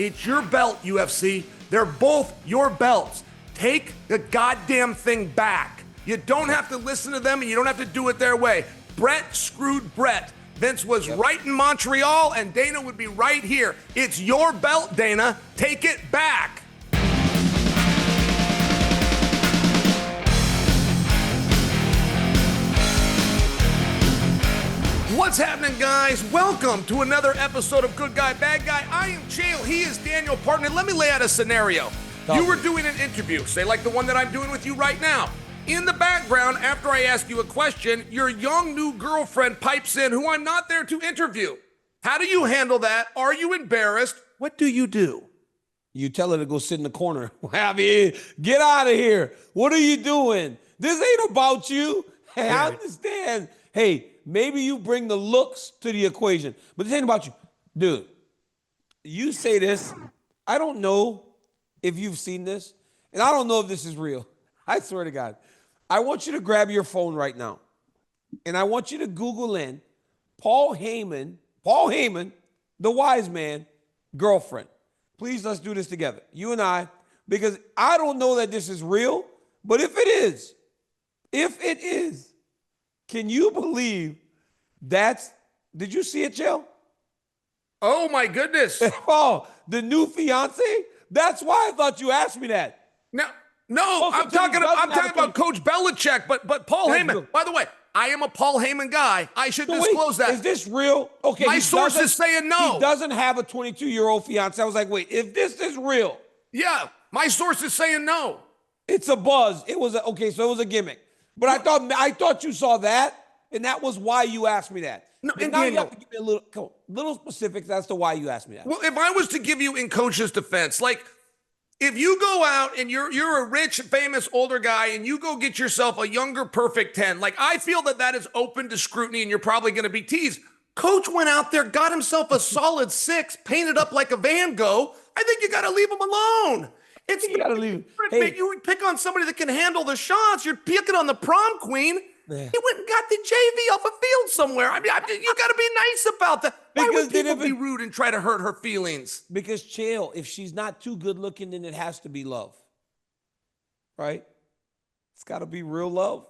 It's your belt, UFC. They're both your belts. Take the goddamn thing back. You don't have to listen to them, and you don't have to do it their way. Brett screwed Brett. Vince was right in Montreal, and Dana would be right here. It's your belt, Dana. Take it back. What's happening, guys? Welcome to another episode of Good Guy, Bad Guy. I am Chael. He is Daniel Partner. Let me lay out a scenario. You were doing an interview, say like the one that I'm doing with you right now. In the background, after I ask you a question, your young new girlfriend pipes in who I'm not there to interview. How do you handle that? Are you embarrassed? What do you do? You tell her to go sit in the corner. Get out of here. What are you doing? This ain't about you. Hey, I understand. Hey, maybe you bring the looks to the equation, but this ain't about you. Dude, you say this. I don't know if you've seen this, and I don't know if this is real. I swear to God. I want you to grab your phone right now, and I want you to Google in Paul Heyman, the wise man, girlfriend. Please, let's do this together, you and I, because I don't know that this is real, but if it is, can you believe did you see it, Chael? Oh my goodness. Oh, the new fiance? That's why I thought you asked me that. No, I'm talking about Coach Belichick, but Paul Heyman. By the way, I am a Paul Heyman guy. I should disclose that. Is this real? Okay. My source is saying no. He doesn't have a 22-year-old fiance. I was like, wait, if this is real. Yeah, my source is saying no. It's a buzz. So it was a gimmick. But I thought you saw that, and that was why you asked me that. No, and now you have to give me little specifics as to why you asked me that. Well, if I was to give you in Coach's defense, like, if you go out and you're a rich, famous, older guy and you go get yourself a younger, perfect 10, like, I feel that is open to scrutiny and you're probably going to be teased. Coach went out there, got himself a solid 6, painted up like a Van Gogh. I think you got to leave him alone. You got to leave. Hey, you pick on somebody that can handle the shots. You're picking on the prom queen. He went and got the JV off a field somewhere. I mean, you got to be nice about that. Why would people be rude and try to hurt her feelings? Because, Chael, if she's not too good looking, then it has to be love. Right? It's got to be real love.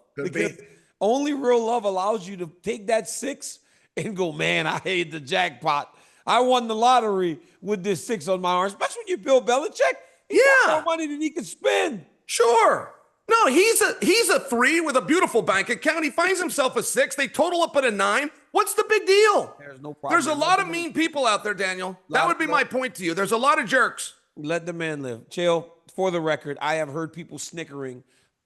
Only real love allows you to take that 6 and go, man, I hate the jackpot. I won the lottery with this 6 on my arm, especially when you Bill Belichick. He got more money than he can spend. Sure. No, he's a 3 with a beautiful bank account. He finds himself a 6. They total up at a 9. What's the big deal? There's no problem. There's a lot of mean people out there, Daniel. That would be my point to you. There's a lot of jerks. Let the man live. Chael, for the record, I have heard people snickering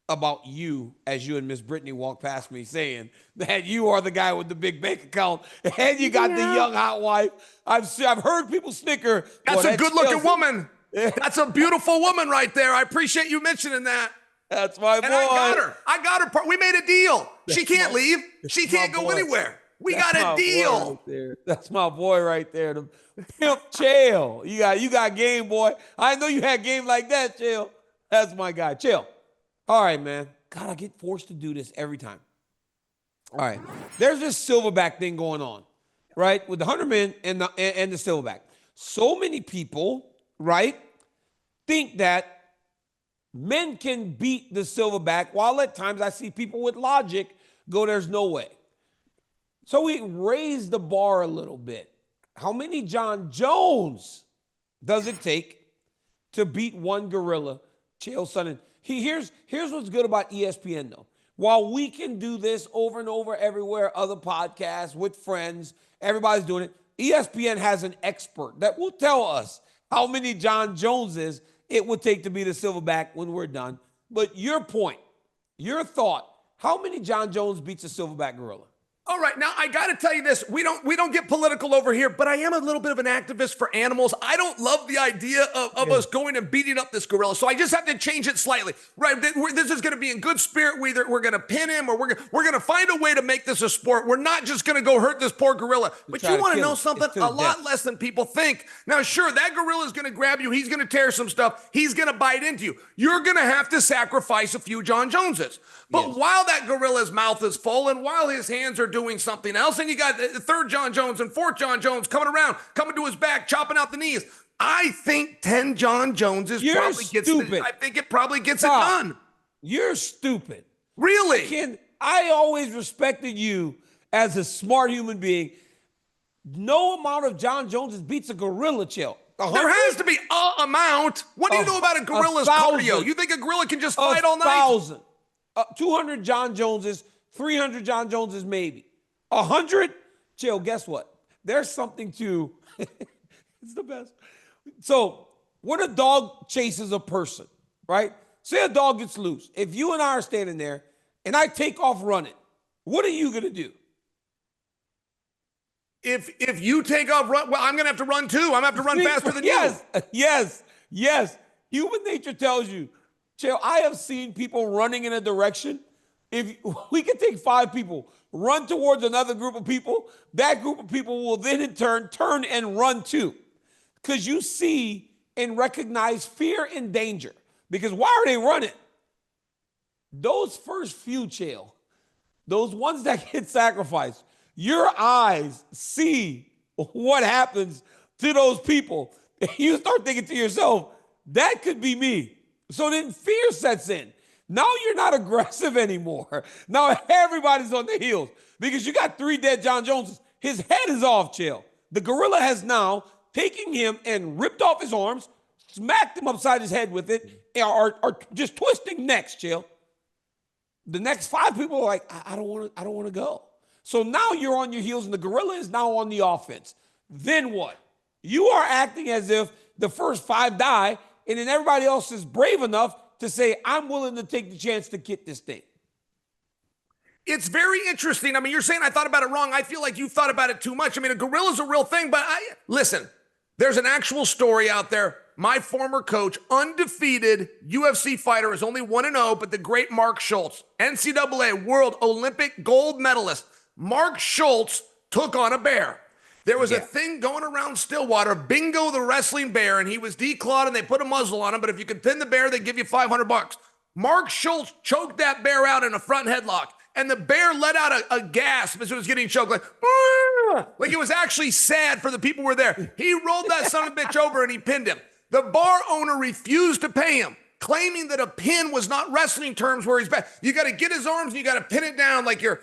about you as you and Miss Brittany walk past me saying that you are the guy with the big bank account and you got the young hot wife. I've heard people snicker. That's a good-looking woman. That's a beautiful woman right there. I appreciate you mentioning that. That's my boy. And I got her. We made a deal. She can't leave. She can't go anywhere. We got a deal. That's my boy right there. The Pimp Chael. You got game, boy. I know you had game like that, Chael. That's my guy. Chael. All right, man. God, I get forced to do this every time. All right. There's this silverback thing going on, right? With the 100 men and the silverback. So many people, right, think that men can beat the silverback, while at times I see people with logic go, there's no way. So we raised the bar a little bit. How many Jon Jones does it take to beat one gorilla, Chael Sonnen? Here's what's good about ESPN, though. While we can do this over and over everywhere, other podcasts, with friends, everybody's doing it, ESPN has an expert that will tell us how many Jon Joneses it would take to beat a silverback when we're done. But your point, your thought, how many Jon Jones beats a silverback gorilla? All right, now I got to tell you this. We don't get political over here, but I am a little bit of an activist for animals. I don't love the idea of us going and beating up this gorilla, so I just have to change it slightly. Right, this is going to be in good spirit. We're going to pin him, or we're going to find a way to make this a sport. We're not just going to go hurt this poor gorilla. But you want to know something? A lot less than people think. Now, sure, that gorilla is going to grab you. He's going to tear some stuff. He's going to bite into you. You're going to have to sacrifice a few Jon Joneses. But while that gorilla's mouth is full and while his hands are doing something else, and you got the third Jon Jones and fourth Jon Jones coming around, coming to his back, chopping out the knees, I think 10 Jon Joneses You're probably stupid. I think it probably gets it Stop. done. You're stupid. Really? I always respected you as a smart human being. No amount of Jon Joneses beats a gorilla, Chael. There has to be a amount. What do you know about a gorilla's cardio? You think a gorilla can just fight all night? 1,000. 200 Jon Joneses, 300 Jon Joneses maybe. 100? Chael, guess what? There's something to, it's the best. So when a dog chases a person, right? Say a dog gets loose. If you and I are standing there and I take off running, what are you going to do? If you take off run, well, I'm going to have to run too. I'm going to have to run faster than you. Yes. Human nature tells you. Chael, I have seen people running in a direction. If we could take 5 people, run towards another group of people, that group of people will then in turn turn and run too. Because you see and recognize fear and danger. Because why are they running? Those first few, Chael, those ones that get sacrificed, your eyes see what happens to those people. And you start thinking to yourself, that could be me. So then fear sets in. Now you're not aggressive anymore. Now everybody's on the heels because you got 3 dead Jon Joneses. His head is off, Chael. The gorilla has now taken him and ripped off his arms, smacked him upside his head with it, are just twisting necks, Chael. The next 5 people are like, I don't want to go. So now you're on your heels and the gorilla is now on the offense. Then what? You are acting as if the first 5 die and then everybody else is brave enough to say, I'm willing to take the chance to get this thing. It's very interesting. I mean, you're saying I thought about it wrong. I feel like you thought about it too much. I mean, a gorilla's a real thing, but listen, there's an actual story out there. My former coach, undefeated UFC fighter, is only 1-0, but the great Mark Schultz, NCAA World Olympic gold medalist. Mark Schultz took on a bear. There was a thing going around Stillwater, Bingo the wrestling bear, and he was declawed and they put a muzzle on him, but if you could pin the bear, they'd give you $500. Mark Schultz choked that bear out in a front headlock, and the bear let out a gasp as it was getting choked, like it was actually sad for the people who were there. He rolled that son of a bitch over and he pinned him. The bar owner refused to pay him, claiming that a pin was not wrestling terms where he's back. You got to get his arms and you got to pin it down like you're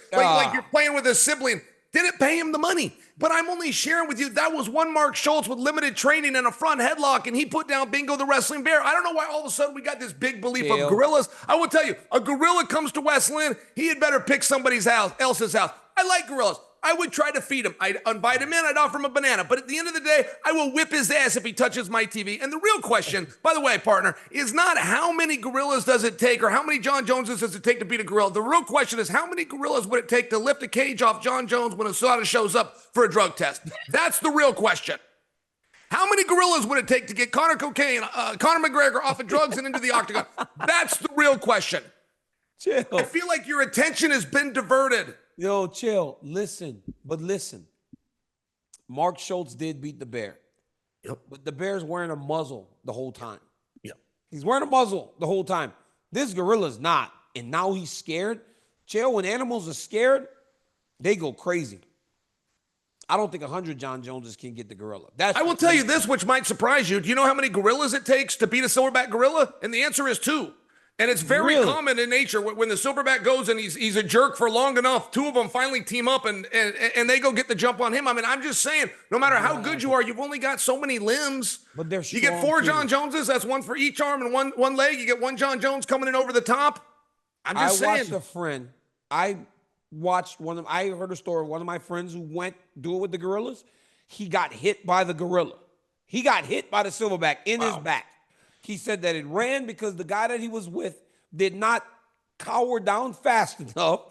playing with a sibling. Didn't pay him the money. But I'm only sharing with you that was one Mark Schultz with limited training and a front headlock, and he put down Bingo the wrestling bear. I don't know why all of a sudden we got this big belief of gorillas. I will tell you, a gorilla comes to West Lynn, he had better pick somebody's else's house. I like gorillas. I would try to feed him. I'd invite him in. I'd offer him a banana. But at the end of the day, I will whip his ass if he touches my TV. And the real question, by the way, partner, is not how many gorillas does it take or how many Jon Joneses does it take to beat a gorilla. The real question is how many gorillas would it take to lift a cage off Jon Jones when Asada shows up for a drug test? That's the real question. How many gorillas would it take to get Conor McGregor off of drugs and into the octagon? That's the real question. Chill. I feel like your attention has been diverted. Yo, chill. Listen. Mark Schultz did beat the bear. Yep. But the bear's wearing a muzzle the whole time. Yep. He's wearing a muzzle the whole time. This gorilla's not. And now he's scared. Chill, when animals are scared, they go crazy. I don't think 100 Jon Joneses can get the gorilla. I will tell you this, which might surprise you. Do you know how many gorillas it takes to beat a silverback gorilla? And the answer is 2. And it's very common in nature when the silverback goes and he's a jerk for long enough, 2 of them finally team up and they go get the jump on him. I mean, I'm just saying, no matter how good you are, you've only got so many limbs. But they're you get 4 Jon Joneses, that's 1 for each arm and one leg. You get 1 Jon Jones coming in over the top. I'm just saying. I watched a friend. I heard a story of one of my friends who went do it with the gorillas. He got hit by the gorilla. He got hit by the silverback in his back. He said that it ran because the guy that he was with did not cower down fast enough.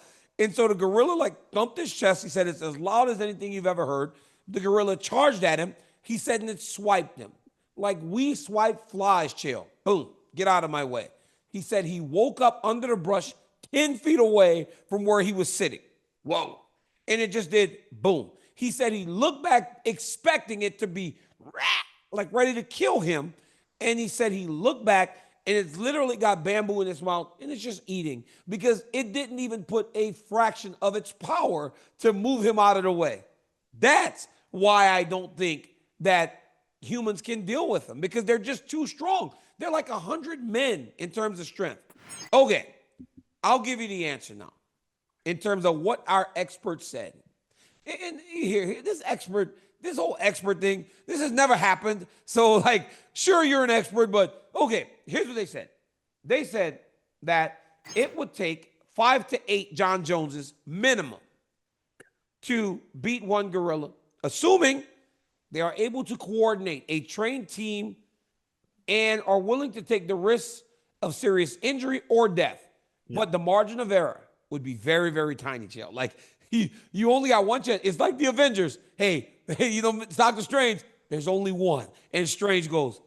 And so the gorilla thumped his chest. He said it's as loud as anything you've ever heard. The gorilla charged at him. He said, and it swiped him. Like we swipe flies, chill. Boom, get out of my way. He said he woke up under the brush 10 feet away from where he was sitting. Whoa. And it just did boom. He said he looked back expecting it to be like ready to kill him. And he said he looked back and it's literally got bamboo in its mouth and it's just eating because it didn't even put a fraction of its power to move him out of the way. That's why I don't think that humans can deal with them because they're just too strong. They're like 100 men in terms of strength. Okay, I'll give you the answer now in terms of what our experts said. And here, this whole expert thing, this has never happened. So, like, sure, you're an expert, but okay, here's what they said. They said that it would take 5 to 8 Jon Joneses minimum to beat one gorilla, assuming they are able to coordinate a trained team and are willing to take the risks of serious injury or death. Yeah. But the margin of error would be very, very tiny, Chael. Like, you only got one chance. It's like the Avengers. Hey, you know, Doctor Strange, there's only one. And Strange goes,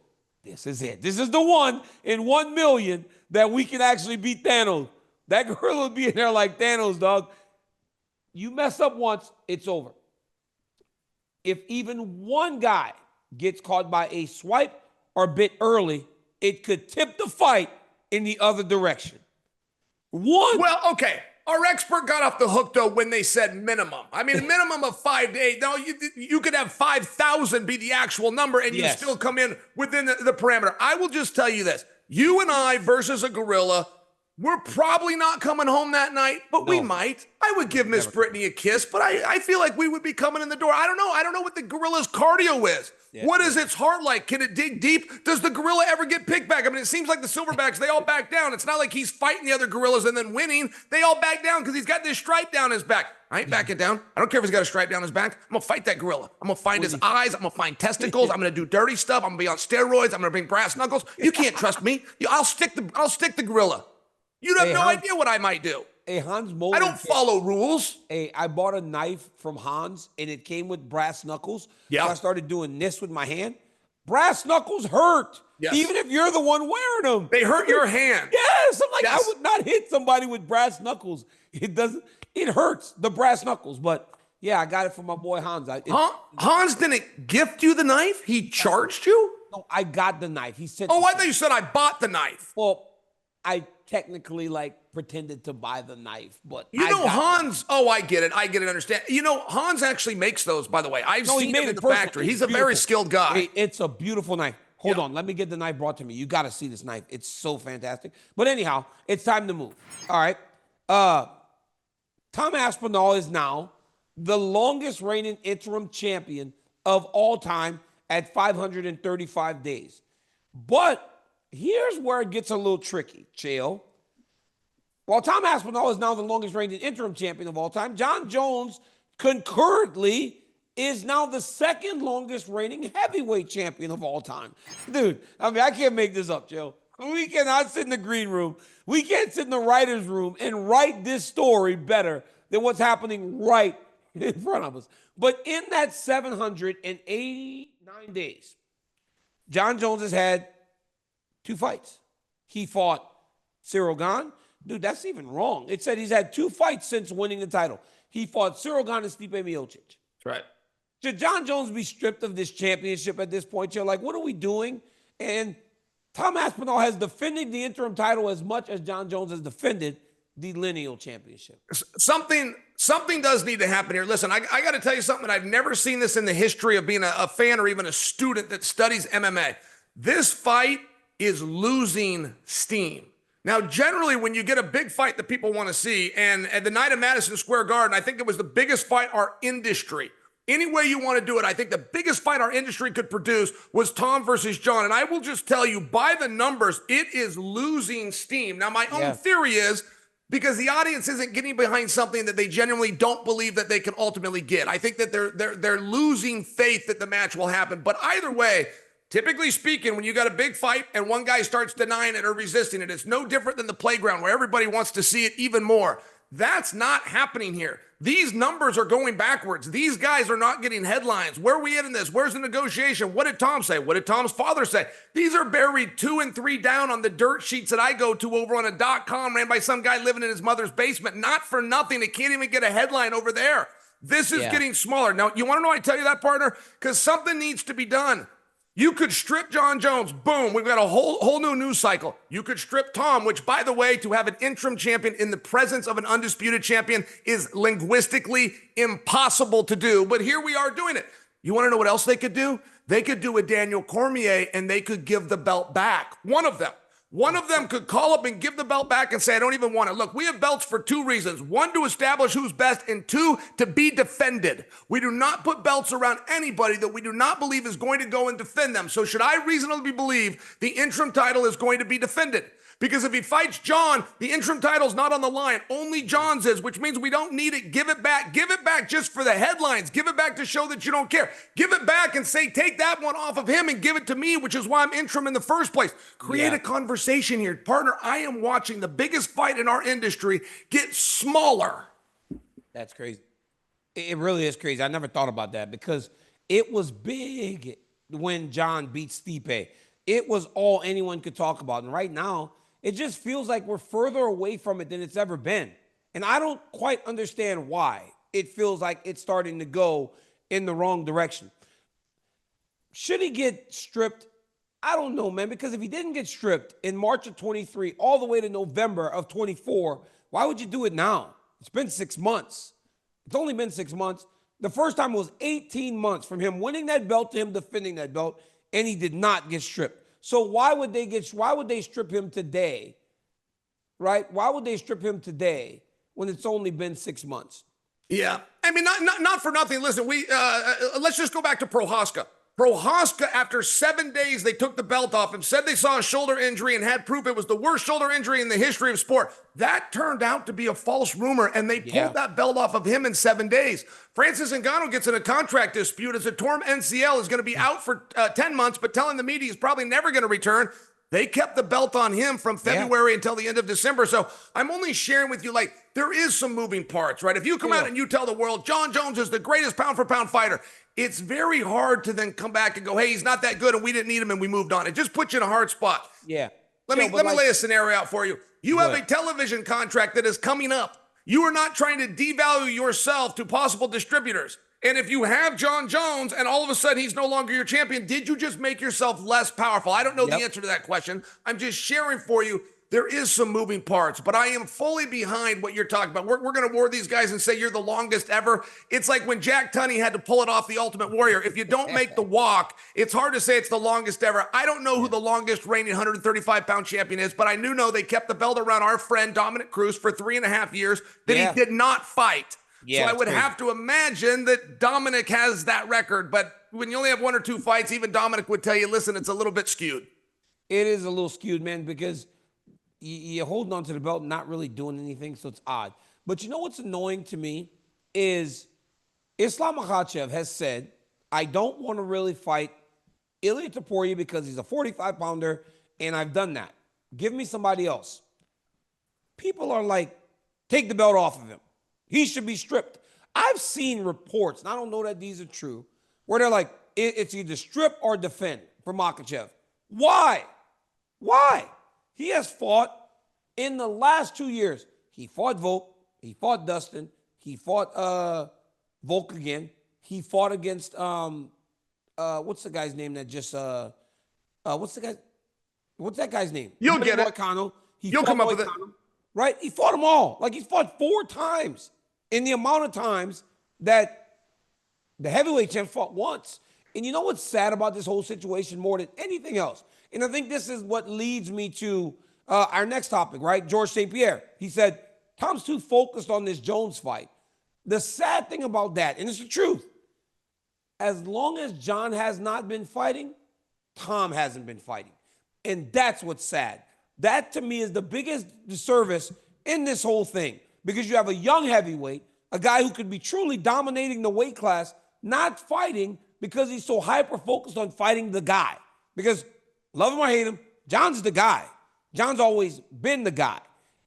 this is it. This is the one in 1 million that we can actually beat Thanos. That gorilla would be in there like Thanos, dog. You mess up once, it's over. If even one guy gets caught by a swipe or bit early, it could tip the fight in the other direction. One. Well, okay. Our expert got off the hook, though, when they said minimum. I mean, a minimum of 5 to 8. No, you could have 5,000 be the actual number, and you still come in within the parameter. I will just tell you this. You and I versus a gorilla, we're probably not coming home that night, but we might. I would give Miss Brittany a kiss, but I feel like we would be coming in the door. I don't know. I don't know what the gorilla's cardio is. Yeah. What is its heart like? Can it dig deep? Does the gorilla ever get picked back? I mean, it seems like the silverbacks, they all back down. It's not like he's fighting the other gorillas and then winning. They all back down because he's got this stripe down his back. I ain't backing down. I don't care if he's got a stripe down his back. I'm going to fight that gorilla. I'm going to find his eyes. I'm going to find testicles. I'm going to do dirty stuff. I'm going to be on steroids. I'm going to bring brass knuckles. You can't trust me. I'll stick the gorilla. You have no idea what I might do. Hans Molen, I don't follow rules. I bought a knife from Hans, and it came with brass knuckles. Yeah. So I started doing this with my hand. Brass knuckles hurt. Yes. Even if you're the one wearing them. They hurt your hand. Yes. I'm like, I would not hit somebody with brass knuckles. It hurts, the brass knuckles. But, yeah, I got it from my boy Hans. Hans didn't gift you the knife? He charged you? No, I got the knife. He said. Oh, I thought you said I bought the knife. Well, I technically pretended to buy the knife, but Hans. Oh, I get it. Understand. Hans actually makes those, by the way. I've seen him in the factory. He's a very skilled guy. Hey, it's a beautiful knife. Hold on. Let me get the knife brought to me. You got to see this knife. It's so fantastic. But anyhow, it's time to move. All right. Tom Aspinall is now the longest reigning interim champion of all time at 535 days. But here's where it gets a little tricky, Chael. While Tom Aspinall is now the longest reigning interim champion of all time, Jon Jones concurrently is now the second longest reigning heavyweight champion of all time. Dude, I mean, I can't make this up, Chael. We cannot sit in the green room. We can't sit in the writer's room and write this story better than what's happening right in front of us. But in that 789 days, Jon Jones has had 2 fights. He fought Cyril Gane. Dude, that's even wrong. It said he's had 2 fights since winning the title. He fought Cyril Gane and Stipe Miocic. That's right. Should Jon Jones be stripped of this championship at this point? You're like, what are we doing? And Tom Aspinall has defended the interim title as much as Jon Jones has defended the lineal championship. Something does need to happen here. Listen, I got to tell you something. I've never seen this in the history of being a fan or even a student that studies MMA. This fight is losing steam. Now, generally, when you get a big fight that people want to see, and at the night of Madison Square Garden, I think it was the biggest fight our industry. Any way you want to do it, I think the biggest fight our industry could produce was Tom versus Jon. And I will just tell you, by the numbers, it is losing steam. Now, my own theory is because the audience isn't getting behind something that they genuinely don't believe that they can ultimately get. I think that they're losing faith that the match will happen. But either way, typically speaking, when you got a big fight and one guy starts denying it or resisting it, it's no different than the playground where everybody wants to see it even more. That's not happening here. These numbers are going backwards. These guys are not getting headlines. Where are we in this? Where's the negotiation? What did Tom say? What did Tom's father say? These are buried 2 and 3 down on the dirt sheets that I go to over on a .com ran by some guy living in his mother's basement. Not for nothing. It can't even get a headline over there. This is getting smaller. Now, you want to know why I tell you that, partner? Because something needs to be done. You could strip Jon Jones. Boom. We've got a whole new news cycle. You could strip Tom, which, by the way, to have an interim champion in the presence of an undisputed champion is linguistically impossible to do. But here we are doing it. You want to know what else they could do? they could do a Daniel Cormier and they could give the belt back. One of them. One of them could call up and give the belt back and say, I don't even want it. Look, we have belts for two reasons. One, to establish who's best, and two, to be defended. We do not put belts around anybody that we do not believe is going to go and defend them. So should I reasonably believe the interim title is going to be defended? Because if he fights Jon, the interim title's not on the line. Only Jon's is, which means we don't need it. Give it back. Give it back just for the headlines. Give it back to show that you don't care. Give it back and say, take that one off of him and give it to me, which is why I'm interim in the first place. Create a conversation here. Partner, I am watching the biggest fight in our industry get smaller. That's crazy. It really is crazy. I never thought about that because it was big when Jon beat Stipe. It was all anyone could talk about. And right now, it just feels like we're further away from it than it's ever been. And I don't quite understand why it feels like it's starting to go in the wrong direction. Should he get stripped? I don't know, man, because if he didn't get stripped in March of 23 all the way to November of 24, why would you do it now? It's been 6 months. It's only been 6 months. The first time was 18 months from him winning that belt to him defending that belt, and he did not get stripped. So why would they strip him today, right? Why would they strip him today when it's only been 6 months? Yeah. I mean, not for nothing. Listen, let's just go back to Prohaska. Prohaska, after 7 days, they took the belt off him, said they saw a shoulder injury and had proof it was the worst shoulder injury in the history of sport. That turned out to be a false rumor, and they pulled that belt off of him in 7 days. Francis Ngannou gets in a contract dispute as a torn MCL, is going to be out for 10 months, but telling the media he's probably never going to return. They kept the belt on him from February until the end of December. So I'm only sharing with you, like, there is some moving parts, right? If you come out and you tell the world Jon Jones is the greatest pound-for-pound fighter, it's very hard to then come back and go, hey, he's not that good and we didn't need him and we moved on. It just puts you in a hard spot. Yeah. Let me lay a scenario out for you. You have a television contract that is coming up. You are not trying to devalue yourself to possible distributors. And if you have Jon Jones and all of a sudden he's no longer your champion, did you just make yourself less powerful? I don't know the answer to that question. I'm just sharing for you. There is some moving parts, but I am fully behind what you're talking about. We're going to award these guys and say you're the longest ever. It's like when Jack Tunney had to pull it off the Ultimate Warrior. If you don't make the walk, it's hard to say it's the longest ever. I don't know who the longest reigning 135-pound champion is, but I do know they kept the belt around our friend Dominic Cruz for 3.5 years that he did not fight. So I would have to imagine that Dominic has that record, but when you only have 1 or 2 fights, even Dominic would tell you, listen, it's a little bit skewed. It is a little skewed, man, because you're holding on to the belt and not really doing anything, so it's odd. But you know what's annoying to me is Islam Makhachev has said, I don't want to really fight Ilia Topuria because he's a 45-pounder, and I've done that. Give me somebody else. People are like, take the belt off of him. He should be stripped. I've seen reports, and I don't know that these are true, where they're like, it's either strip or defend for Makhachev. Why? Why? He has fought in the last 2 years. He fought Volk. He fought Dustin. He fought Volk again. He fought against what's the guy's name that just what's that guy's name? You'll get it. You'll come up with it. Right? He fought them all. Like, he's fought 4 times in the amount of times that the heavyweight champ fought once. And you know what's sad about this whole situation more than anything else? And I think this is what leads me to our next topic, right? George St. Pierre. He said, Tom's too focused on this Jones fight. The sad thing about that, and it's the truth, as long as Jon has not been fighting, Tom hasn't been fighting. And that's what's sad. That, to me, is the biggest disservice in this whole thing, because you have a young heavyweight, a guy who could be truly dominating the weight class, not fighting because he's so hyper-focused on fighting the guy. Because, love him or hate him, Jon's the guy. Jon's always been the guy.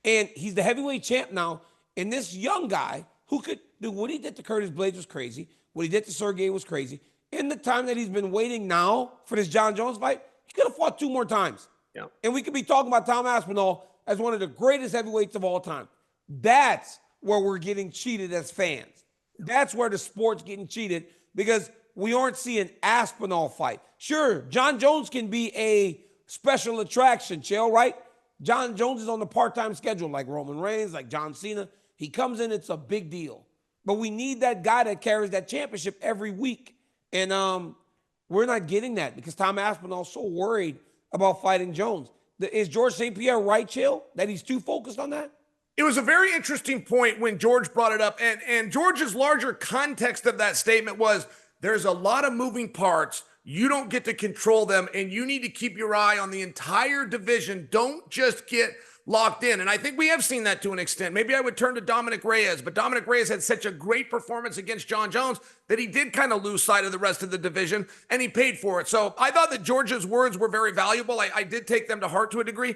And he's the heavyweight champ now, and this young guy who could do what he did to Curtis Blades was crazy, what he did to Sergey was crazy. In the time that he's been waiting now for this Jon Jones fight, he could have fought 2 more times. Yeah. And we could be talking about Tom Aspinall as one of the greatest heavyweights of all time. That's where we're getting cheated as fans. That's where the sport's getting cheated, because we aren't seeing Aspinall fight. Sure, Jon Jones can be a special attraction, Chael, right? Jon Jones is on the part-time schedule like Roman Reigns, like John Cena. He comes in, it's a big deal. But we need that guy that carries that championship every week. And We're not getting that because Tom Aspinall is so worried about fighting Jones. Is George St. Pierre right, Chael, that he's too focused on that? It was a very interesting point when George brought it up. And George's larger context of that statement was there's a lot of moving parts. You don't get to control them, and you need to keep your eye on the entire division. Don't just get locked in. And I think we have seen that to an extent. Maybe I would turn to Dominic Reyes, but Dominic Reyes had such a great performance against Jon Jones that he did kind of lose sight of the rest of the division, and he paid for it. So I thought that George's words were very valuable. I did take them to heart to a degree.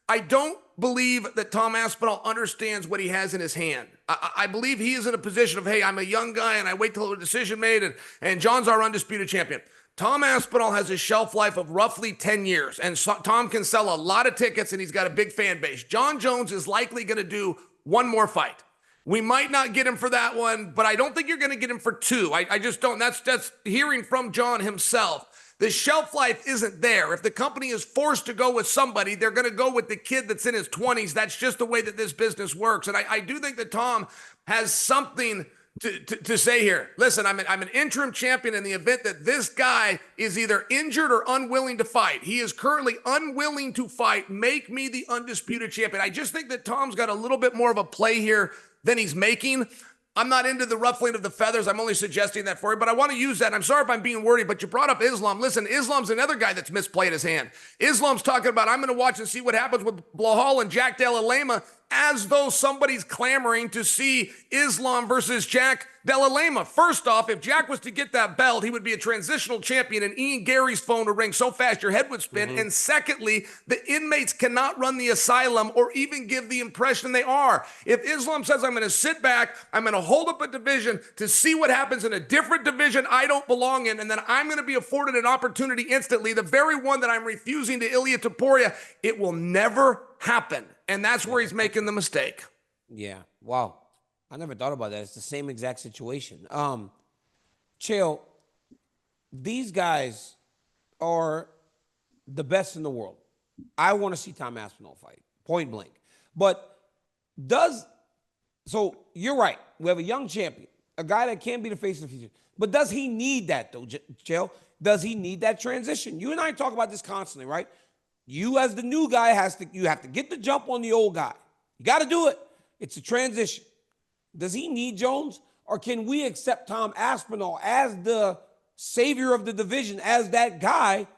I don't believe that Tom Aspinall understands what he has in his hand. I believe he is in a position of, hey, I'm a young guy and I wait till a decision made, and Jon's our undisputed champion. Tom Aspinall has a shelf life of roughly 10 years, and Tom can sell a lot of tickets, and he's got a big fan base. Jon Jones is likely going to do one more fight. We might not get him for that one, but I don't think you're going to get him for two. I just don't. That's hearing from Jon himself. The shelf life isn't there. If the company is forced to go with somebody, they're going to go with the kid that's in his 20s. That's just the way that this business works. And I do think that Tom has something to say here. Listen, I'm an interim champion in the event that this guy is either injured or unwilling to fight. He is currently unwilling to fight. Make me the undisputed champion. I just think that Tom's got a little bit more of a play here than he's making. I'm not into the ruffling of the feathers. I'm only suggesting that for you, but I want to use that. I'm sorry if I'm being wordy, but you brought up Islam. Listen, Islam's another guy that's misplayed his hand. Islam's talking about, I'm going to watch and see what happens with Blahal and Jack Della Lema, as though somebody's clamoring to see Islam versus Jack Della Lema. First off, if Jack was to get that belt, he would be a transitional champion, and Ian Gary's phone would ring so fast your head would spin. And secondly, the inmates cannot run the asylum or even give the impression they are. If Islam says, I'm going to sit back, I'm going to hold up a division to see what happens in a different division I don't belong in, and then I'm going to be afforded an opportunity instantly, the very one that I'm refusing to Ilia Topuria, it will never happen. And that's where he's making the mistake. Yeah. Wow. I never thought about that. It's the same exact situation. Chael, these guys are the best in the world. I want to see Tom Aspinall fight, point blank. But so you're right. We have a young champion, a guy that can be the face of the future. But does he need that, though, Chael? Does he need that transition? You and I talk about this constantly, right? You as the new guy you have to get the jump on the old guy. You got to do it. It's a transition. Does he need Jones, or can we accept Tom Aspinall as the savior of the division, as that guy,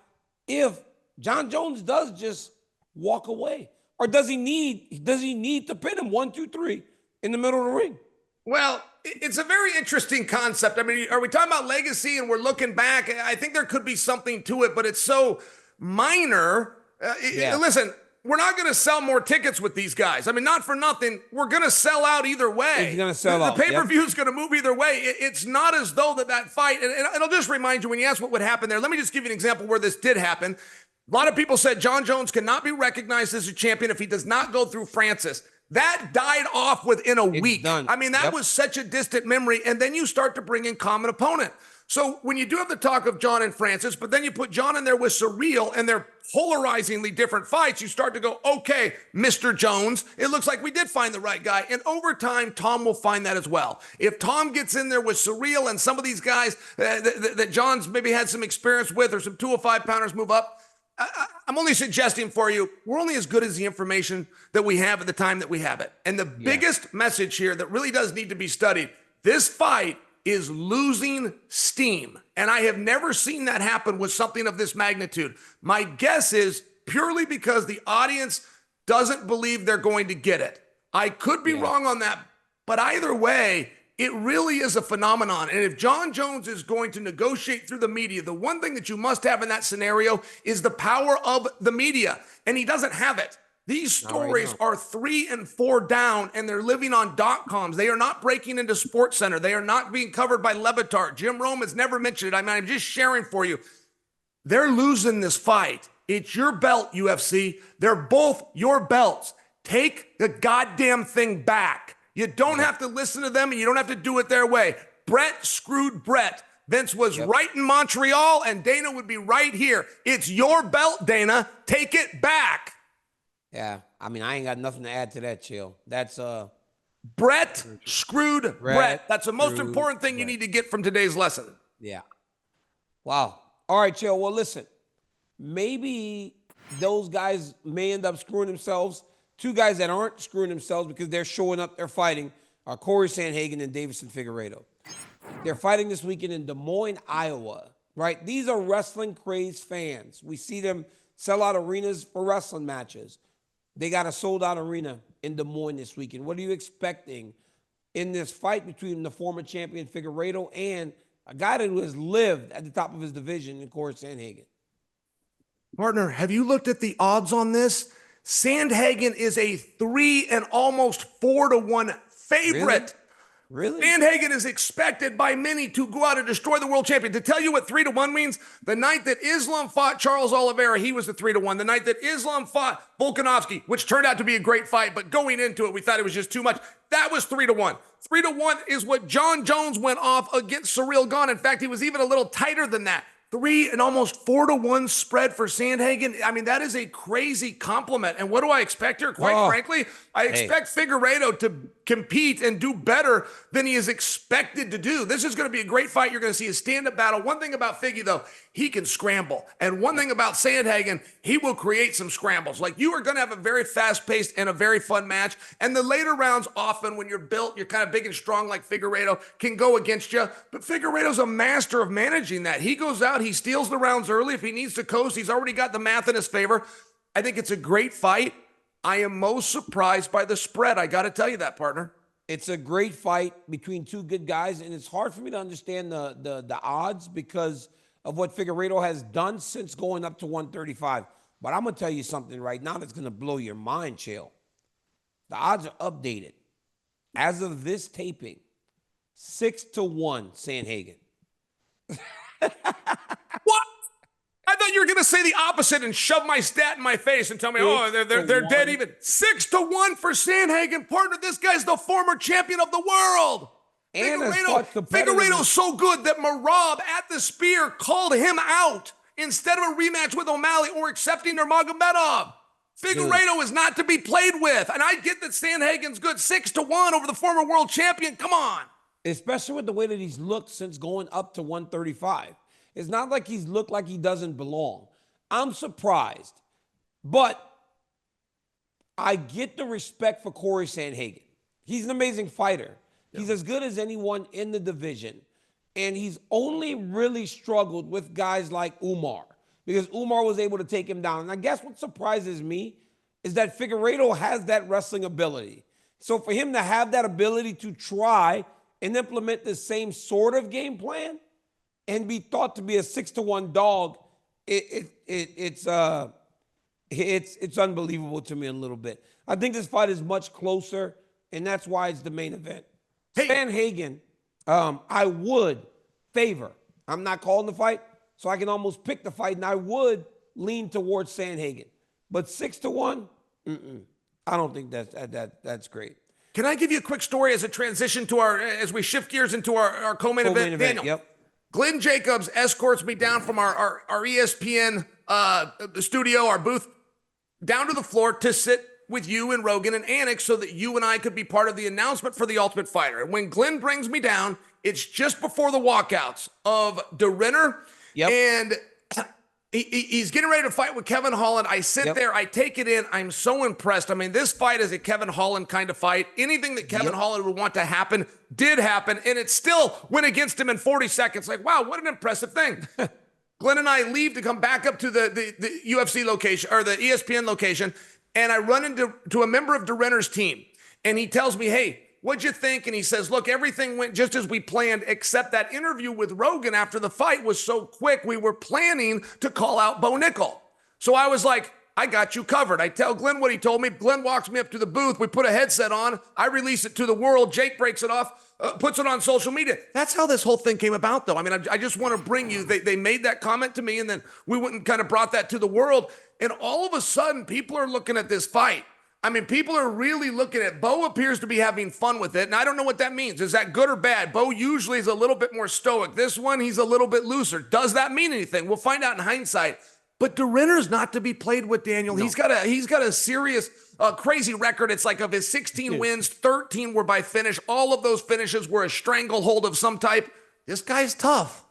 if Jon Jones does just walk away? Or does he need to pin him 1, 2, 3 in the middle of the ring? Well, it's a very interesting concept. I mean, are we talking about legacy and we're looking back? I think there could be something to it, but it's so minor. Listen, we're not going to sell more tickets with these guys. I mean, not for nothing. We're going to sell out either way. He's going to sell out. The pay-per-view is going to move either way. It's not as though that fight, and I'll just remind you, when you ask what would happen there, let me just give you an example where this did happen. A lot of people said Jon Jones cannot be recognized as a champion if he does not go through Francis. That died off within a week. Done. I mean, that was such a distant memory, and then you start to bring in common opponent. So when you do have the talk of Jon and Francis, but then you put Jon in there with Surreal and they're polarizingly different fights, you start to go, okay, Mr. Jones, it looks like we did find the right guy. And over time, Tom will find that as well. If Tom gets in there with Surreal and some of these guys that Jon's maybe had some experience with, or some 205-pounders move up, I'm only suggesting for you, we're only as good as the information that we have at the time that we have it. And the biggest message here that really does need to be studied, this fight is losing steam. And I have never seen that happen with something of this magnitude. My guess is purely because the audience doesn't believe they're going to get it. I could be wrong on that, but either way, it really is a phenomenon. And if Jon Jones is going to negotiate through the media, the one thing that you must have in that scenario is the power of the media. And he doesn't have it. These stories are 3 and 4 down, and they're living on .coms. They are not breaking into SportsCenter. They are not being covered by Levitard. Jim Rome has never mentioned it. I mean, I'm just sharing for you. They're losing this fight. It's your belt, UFC. They're both your belts. Take the goddamn thing back. You don't have to listen to them, and you don't have to do it their way. Brett screwed Brett. Vince was right in Montreal, and Dana would be right here. It's your belt, Dana. Take it back. Yeah, I mean, I ain't got nothing to add to that, Chael. That's Brett screwed Brett. That's the most important thing you need to get from today's lesson. Yeah. Wow. All right, Chael. Well, listen, maybe those guys may end up screwing themselves. Two guys that aren't screwing themselves because they're showing up, they're fighting, are Cory Sandhagen and Deiveson Figueiredo. They're fighting this weekend in Des Moines, Iowa, right? These are wrestling-crazed fans. We see them sell out arenas for wrestling matches. They got a sold-out arena in Des Moines this weekend. What are you expecting in this fight between the former champion Figueiredo and a guy who has lived at the top of his division in Cory Sandhagen? Partner, have you looked at the odds on this? Sandhagen is a 3 and almost 4-1 favorite. Really? Sandhagen is expected by many to go out and destroy the world champion. To tell you what 3-1 means, the night that Islam fought Charles Oliveira, he was the 3-1. The night that Islam fought Volkanovski, which turned out to be a great fight, but going into it, we thought it was just too much. That was 3-1. 3-1 is what Jon Jones went off against Ciryl Gane. In fact, he was even a little tighter than that. 3 and almost 4-1 spread for Sandhagen. I mean, that is a crazy compliment. And what do I expect here? Quite frankly, I expect Figueiredo to compete and do better than he is expected to do. This is going to be a great fight. You're going to see a stand-up battle. One thing about Figgy, though, he can scramble. And one thing about Sandhagen, he will create some scrambles. Like, you are going to have a very fast-paced and a very fun match. And the later rounds, often when you're built, you're kind of big and strong like Figueiredo, can go against you. But Figueiredo's a master of managing that. He goes out, he steals the rounds early. If he needs to coast, he's already got the math in his favor. I think it's a great fight. I am most surprised by the spread. I got to tell you that, partner. It's a great fight between two good guys, and it's hard for me to understand the odds because of what Figueiredo has done since going up to 135. But I'm going to tell you something right now that's going to blow your mind, Chael. The odds are updated. As of this taping, 6-1 Sandhagen. What? I thought you were going to say the opposite and shove my stat in my face and tell me, they're dead even. 6-1 for Sandhagen. Partner, this guy's the former champion of the world. And Figueiredo's so good that Marab at the spear called him out instead of a rematch with O'Malley or accepting Nurmagomedov. Figueiredo is not to be played with. And I get that Sandhagen's good. 6-1 over the former world champion. Come on. Especially with the way that he's looked since going up to 135. It's not like he's looked like he doesn't belong. I'm surprised. But I get the respect for Cory Sandhagen. He's an amazing fighter. He's as good as anyone in the division. And he's only really struggled with guys like Umar because Umar was able to take him down. And I guess what surprises me is that Figueiredo has that wrestling ability. So for him to have that ability to try and implement the same sort of game plan and be thought to be a 6-1 dog, it's unbelievable to me a little bit. I think this fight is much closer, and that's why it's the main event. Hey. Sandhagen, I would favor. I'm not calling the fight, so I can almost pick the fight, and I would lean towards Sandhagen. But 6-1, I don't think that's great. Can I give you a quick story as a transition to as we shift gears into our co-main event? Daniel, yep. Glenn Jacobs escorts me down from our ESPN studio, our booth, down to the floor to sit with you and Rogan and Annex so that you and I could be part of the announcement for the Ultimate Fighter. And when Glenn brings me down, it's just before the walkouts of Reinier. Yep. And he's getting ready to fight with Kevin Holland. I sit there, I take it in. I'm so impressed. I mean, this fight is a Kevin Holland kind of fight. Anything that Kevin Holland would want to happen did happen, and it still went against him in 40 seconds. Like, wow, what an impressive thing. Glenn and I leave to come back up to the UFC location, or the ESPN location, and I run into a member of Reiner's team, and he tells me, hey, what'd you think? And he says, look, everything went just as we planned, except that interview with Rogan after the fight was so quick, we were planning to call out Bo Nickal. So I was like, I got you covered. I tell Glenn what he told me. Glenn walks me up to the booth. We put a headset on. I release it to the world. Jake breaks it off, puts it on social media. That's how this whole thing came about, though. I mean, I just want to bring you, they made that comment to me, and then we went and kind of brought that to the world. And all of a sudden, people are looking at this fight. I mean, people are really looking at it. Bo appears to be having fun with it, and I don't know what that means. Is that good or bad? Bo usually is a little bit more stoic. This one, he's a little bit looser. Does that mean anything? We'll find out in hindsight. But Reiner's not to be played with, Daniel. No. He's got a serious, crazy record. It's like of his 16 wins, 13 were by finish. All of those finishes were a stranglehold of some type. This guy's tough.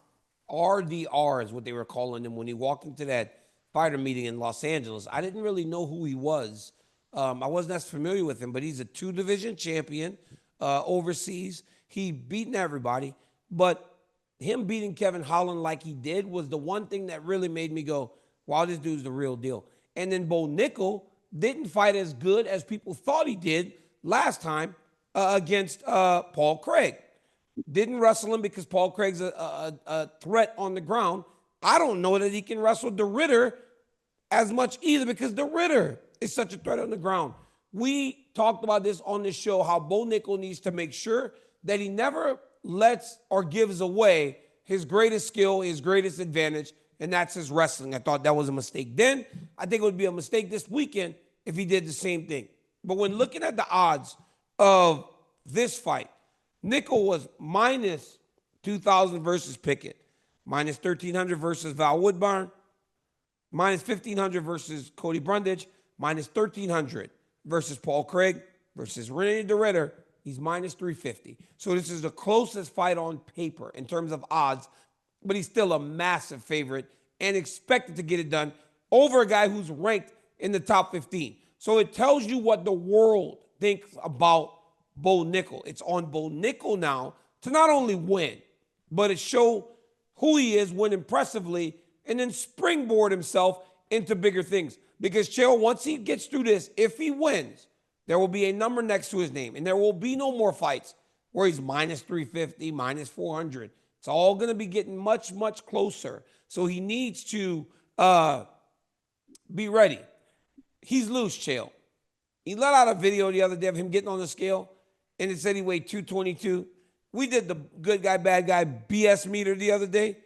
RDR is what they were calling him when he walked into that fighter meeting in Los Angeles. I didn't really know who he was. I wasn't as familiar with him, but he's a 2-division champion overseas. He beaten everybody, but him beating Kevin Holland like he did was the one thing that really made me go, wow, this dude's the real deal. And then Bo Nickal didn't fight as good as people thought he did last time against Paul Craig. Didn't wrestle him because Paul Craig's a threat on the ground. I don't know that he can wrestle the Ritter as much either because the Ritter is such a threat on the ground. We talked about this on this show, how Bo Nickal needs to make sure that he never lets or gives away his greatest skill, his greatest advantage, and that's his wrestling. I thought that was a mistake then. I think it would be a mistake this weekend if he did the same thing. But when looking at the odds of this fight, Nickal was minus 2,000 versus Pickett, minus 1,300 versus Val Woodburn, minus 1,500 versus Cody Brundage, minus 1,300 versus Paul Craig versus Reinier the Ritter. He's minus 350. So this is the closest fight on paper in terms of odds, but he's still a massive favorite and expected to get it done over a guy who's ranked in the top 15. So it tells you what the world thinks about Bo Nickal. It's on Bo Nickal now to not only win, but to show who he is, win impressively, and then springboard himself into bigger things. Because Chael, once he gets through this, if he wins, there will be a number next to his name, and there will be no more fights where he's minus 350, minus 400. It's all going to be getting much, much closer. So he needs to be ready. He's loose, Chael. He let out a video the other day of him getting on the scale, and it said he weighed 222. We did the good guy, bad guy BS meter the other day.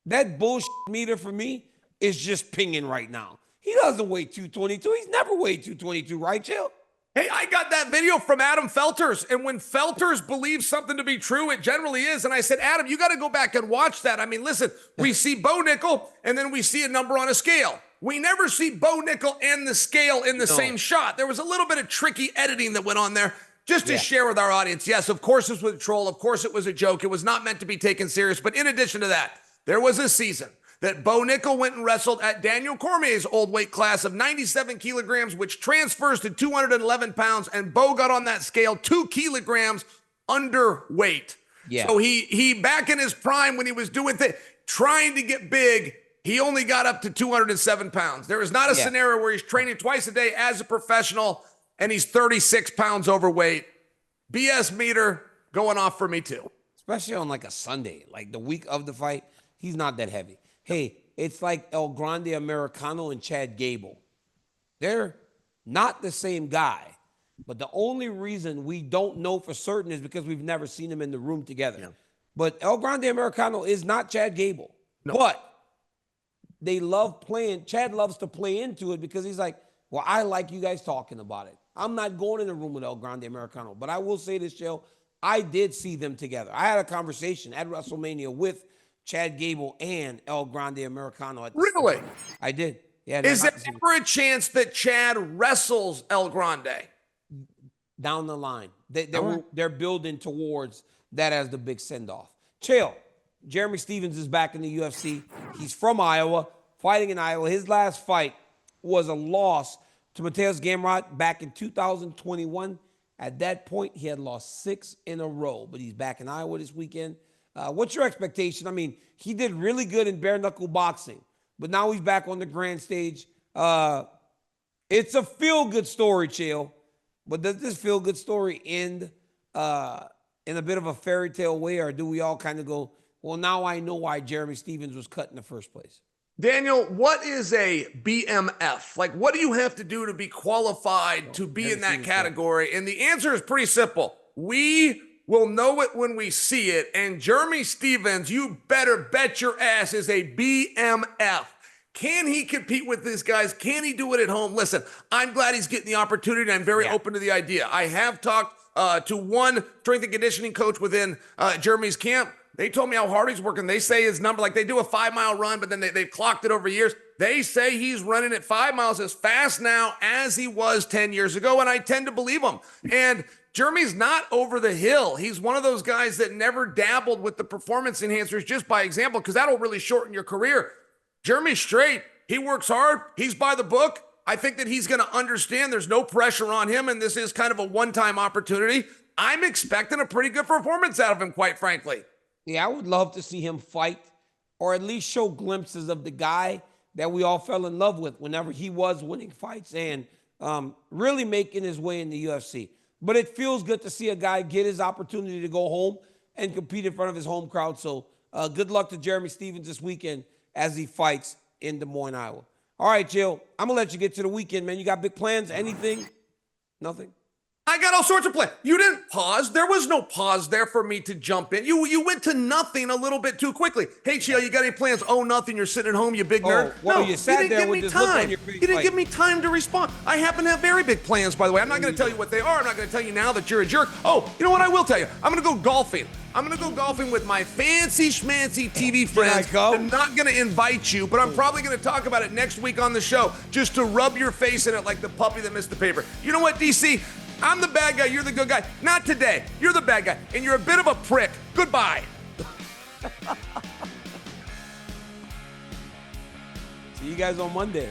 That bullshit meter for me is just pinging right now. He doesn't weigh 222. He's never weighed 222, right, Chael? Hey, I got that video from Adam Felters, and when Felters believes something to be true, it generally is. And I said, Adam, you got to go back and watch that. I mean, listen, we see Bo Nickal, and then we see a number on a scale. We never see Bo Nickal and the scale in the same shot. There was a little bit of tricky editing that went on there. Just to share with our audience, yes, of course this was a troll. Of course it was a joke. It was not meant to be taken serious. But in addition to that, there was a season that Bo Nickal went and wrestled at Daniel Cormier's old weight class of 97 kilograms, which transfers to 211 pounds. And Bo got on that scale 2 kilograms underweight. Yeah. So he back in his prime when he was doing trying to get big, he only got up to 207 pounds. There is not a scenario where he's training twice a day as a professional and he's 36 pounds overweight. BS meter going off for me too. Especially on like a Sunday, like the week of the fight, he's not that heavy. Hey, it's like El Grande Americano and Chad Gable. They're not the same guy, but the only reason we don't know for certain is because we've never seen them in the room together. Yeah. But El Grande Americano is not Chad Gable. No. But they love playing. Chad loves to play into it because he's like, well, I like you guys talking about it. I'm not going in the room with El Grande Americano. But I will say this, Chael, I did see them together. I had a conversation at WrestleMania with Chad Gable and El Grande Americano. Really? I did. Yeah. Is there ever a chance that Chad wrestles El Grande? Down the line. They're building towards that as the big send-off. Chael, Jeremy Stephens is back in the UFC. He's from Iowa, fighting in Iowa. His last fight was a loss to Mateus Gamrot back in 2021. At that point, he had lost 6 in a row, but he's back in Iowa this weekend. What's your expectation? I mean, he did really good in bare-knuckle boxing, but now he's back on the grand stage. It's a feel-good story, Chael, but does this feel-good story end in a bit of a fairy tale way, or do we all kind of go, well, now I know why Jeremy Stephens was cut in the first place? Daniel, what is a BMF? Like, what do you have to do to be qualified to be in that category? And the answer is pretty simple. We will know it when we see it. And Jeremy Stephens, you better bet your ass, is a BMF. Can he compete with these guys? Can he do it at home? Listen, I'm glad he's getting the opportunity. I'm very open to the idea. I have talked to one strength and conditioning coach within Jeremy's camp. They told me how hard he's working. They say his number, like they do a 5-mile run, but then they've clocked it over years. They say he's running at 5 miles as fast now as he was 10 years ago, and I tend to believe him. And Jeremy's not over the hill. He's one of those guys that never dabbled with the performance enhancers just by example, because that'll really shorten your career. Jeremy's straight. He works hard. He's by the book. I think that he's going to understand there's no pressure on him, and this is kind of a one-time opportunity. I'm expecting a pretty good performance out of him, quite frankly. Yeah, I would love to see him fight, or at least show glimpses of the guy that we all fell in love with whenever he was winning fights and really making his way in the UFC. But it feels good to see a guy get his opportunity to go home and compete in front of his home crowd. So good luck to Jeremy Stephens this weekend as he fights in Des Moines, Iowa. All right, Jill, I'm going to let you get to the weekend, man. You got big plans? Anything? Nothing? I got all sorts of plans. You didn't pause. There was no pause there for me to jump in. You went to nothing a little bit too quickly. Hey, Chael, you got any plans? Oh, nothing. You're sitting at home, you big nerd. Well, no, you sat there with this look on your face. You didn't give me time to respond. I happen to have very big plans, by the way. I'm not going to tell you what they are. I'm not going to tell you now that you're a jerk. Oh, you know what? I will tell you. I'm going to go golfing. I'm going to go golfing with my fancy schmancy TV friends. I'm not going to invite you, but I'm probably going to talk about it next week on the show just to rub your face in it like the puppy that missed the paper. You know what, DC? I'm the bad guy. You're the good guy. Not today. You're the bad guy, and you're a bit of a prick. Goodbye. See you guys on Monday.